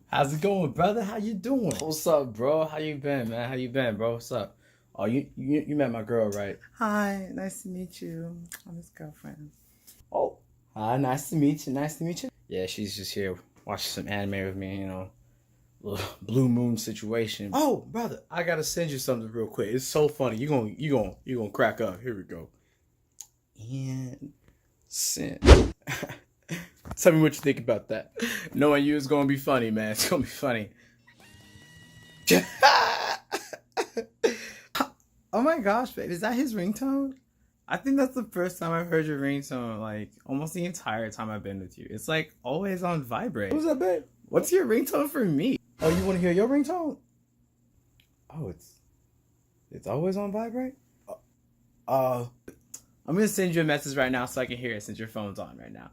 How's it going, brother? How you doing? What's up, bro? How you been, man? How you been, bro? What's up? Oh, you met my girl, right? Hi, nice to meet you. I'm his girlfriend. Oh, hi, nice to meet you. Nice to meet you. Yeah, she's just here watching some anime with me, little blue moon situation. Oh, brother, I gotta send you something real quick. It's so funny. You gonna crack up. Here we go. And send. Tell me what you think about that. Knowing you is gonna be funny, man. It's gonna be funny. Oh my gosh, babe, is that his ringtone? I think that's the first time I've heard your ringtone, like, almost the entire time I've been with you. It's, like, always on vibrate. Who's that, babe? What's your ringtone for me? Oh, you wanna hear your ringtone? Oh, it's always on vibrate? I'm gonna send you a message right now so I can hear it since your phone's on right now.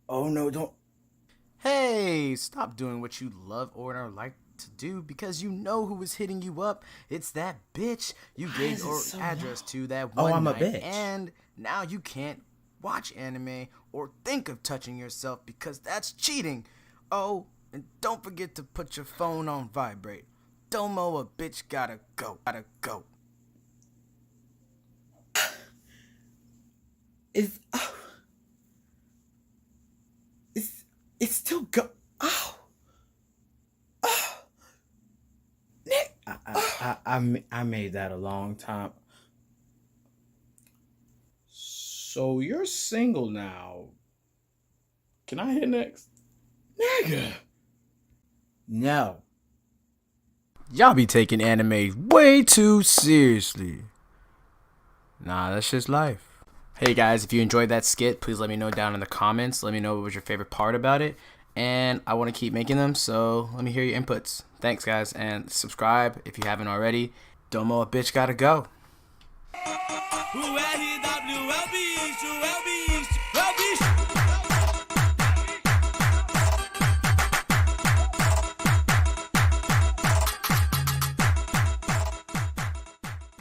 Oh, no, don't. Hey, stop doing what you love or like to do because you know who is hitting you up. It's that bitch you gave your address to that one I'm a night, bitch. and now you can't watch anime or think of touching yourself because that's cheating. Oh, and don't forget to put your phone on vibrate. Domo, a bitch gotta go. It's, it's still go. Oh, Nick. I made that a long time. So you're single now. Can I hit next? Nigga. No. Y'all be taking anime way too seriously. Nah, that's just life. Hey guys, if you enjoyed that skit, please let me know down in the comments. Let me know what was your favorite part about it. And I want to keep making them, so let me hear your inputs. Thanks guys, and subscribe if you haven't already. Domo, a bitch gotta go. O RW é o bicho, é o bicho, é o bicho.